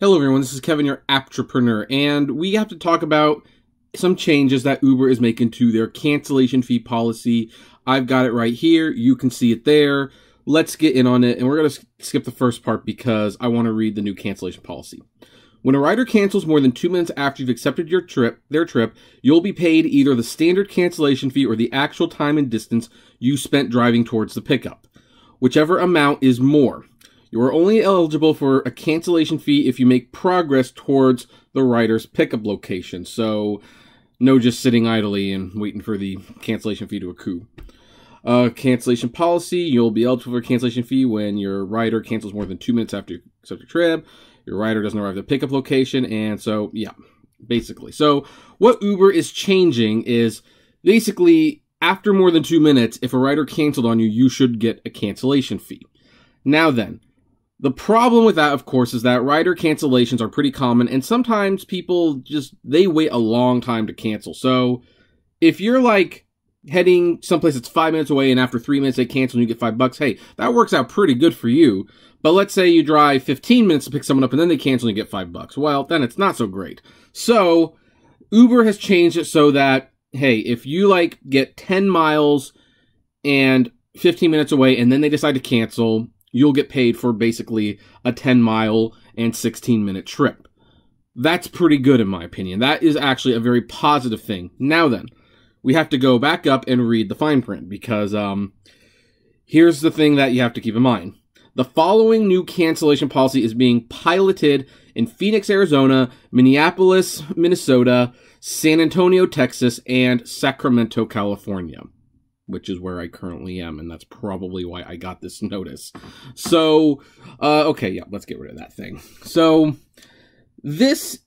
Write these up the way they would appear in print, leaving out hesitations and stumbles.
Hello everyone, this is Kevin, your Apptrepreneur, and we have to talk about some changes that Uber is making to their cancellation fee policy. I've got it right here. You can see it there. Let's get in on it, and we're going to skip the first part because I want to read the new cancellation policy. When a rider cancels more than 2 minutes after you've accepted their trip, you'll be paid either the standard cancellation fee or the actual time and distance you spent driving towards the pickup. Whichever amount is more. You are only eligible for a cancellation fee if you make progress towards the rider's pickup location. So, no just sitting idly and waiting for the cancellation fee to accrue. Cancellation policy, you'll be eligible for a cancellation fee when your rider cancels more than 2 minutes after you accept your trip, your rider doesn't arrive at the pickup location, and so, yeah, basically. So, what Uber is changing is, basically, after more than 2 minutes, if a rider canceled on you, you should get a cancellation fee. Now then, the problem with that, of course, is that rider cancellations are pretty common, and sometimes people they wait a long time to cancel. So, if you're, heading someplace that's 5 minutes away, and after 3 minutes they cancel and you get $5, hey, that works out pretty good for you. But let's say you drive 15 minutes to pick someone up, and then they cancel and you get $5. Well, then it's not so great. So, Uber has changed it so that, hey, if you, get 10 miles and 15 minutes away, and then they decide to cancel, you'll get paid for basically a 10-mile and 16-minute trip. That's pretty good in my opinion. That is actually a very positive thing. Now then, we have to go back up and read the fine print because here's the thing that you have to keep in mind. The following new cancellation policy is being piloted in Phoenix, Arizona, Minneapolis, Minnesota, San Antonio, Texas, and Sacramento, California, which is where I currently am, and that's probably why I got this notice. So, okay, yeah, let's get rid of that thing. So, this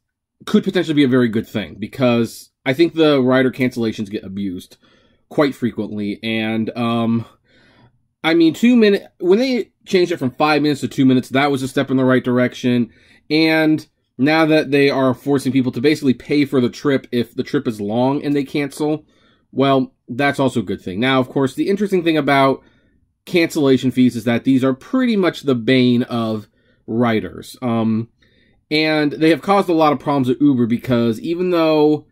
could potentially be a very good thing, because I think the rider cancellations get abused quite frequently, and, I mean, 2 minutes, when they changed it from 5 minutes to 2 minutes, that was a step in the right direction, and now that they are forcing people to basically pay for the trip if the trip is long and they cancel, well, that's also a good thing. Now, of course, the interesting thing about cancellation fees is that these are pretty much the bane of riders. And they have caused a lot of problems at Uber because even though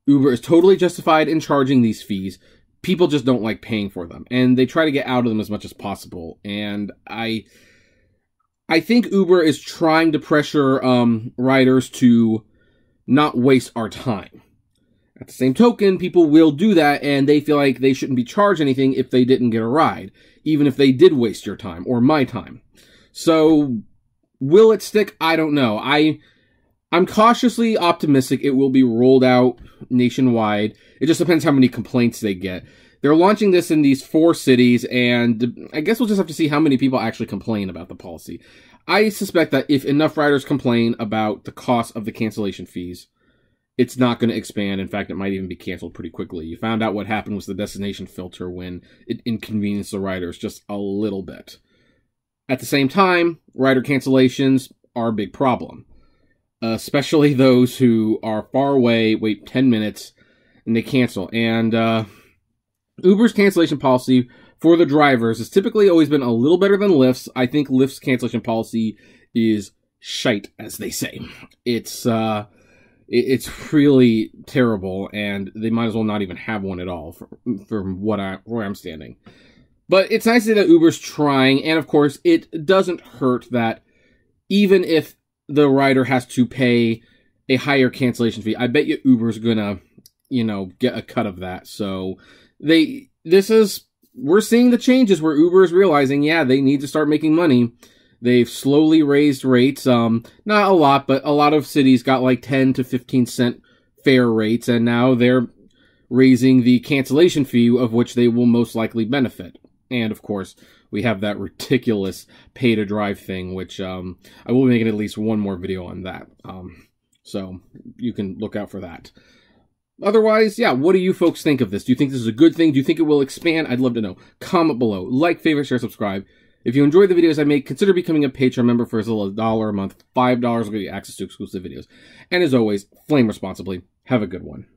Uber is totally justified in charging these fees, people just don't like paying for them. And they try to get out of them as much as possible. And I think Uber is trying to pressure riders to not waste our time. At the same token, people will do that, and they feel like they shouldn't be charged anything if they didn't get a ride, even if they did waste your time, or my time. So, will it stick? I don't know. I'm cautiously optimistic it will be rolled out nationwide. It just depends how many complaints they get. They're launching this in these 4 cities, and I guess we'll just have to see how many people actually complain about the policy. I suspect that if enough riders complain about the cost of the cancellation fees, it's not going to expand. In fact, it might even be canceled pretty quickly. You found out what happened with the destination filter when it inconvenienced the riders just a little bit. At the same time, rider cancellations are a big problem. Especially those who are far away, wait 10 minutes, and they cancel. And Uber's cancellation policy for the drivers has typically always been a little better than Lyft's. I think Lyft's cancellation policy is shite, as they say. It's really terrible, and they might as well not even have one at all from where I'm standing. But it's nice to see that Uber's trying, and of course, it doesn't hurt that even if the rider has to pay a higher cancellation fee, I bet you Uber's gonna, get a cut of that. So, we're seeing the changes where Uber is realizing, yeah, they need to start making money. They've slowly raised rates, not a lot, but a lot of cities got 10 to 15 cent fare rates, and now they're raising the cancellation fee, of which they will most likely benefit. And, of course, we have that ridiculous pay-to-drive thing, which I will be making at least one more video on that. So, you can look out for that. Otherwise, yeah, what do you folks think of this? Do you think this is a good thing? Do you think it will expand? I'd love to know. Comment below. Like, favorite, share, subscribe. If you enjoy the videos I make, consider becoming a Patreon member for as little as $1 a month. $5 will give you access to exclusive videos. And as always, flame responsibly. Have a good one.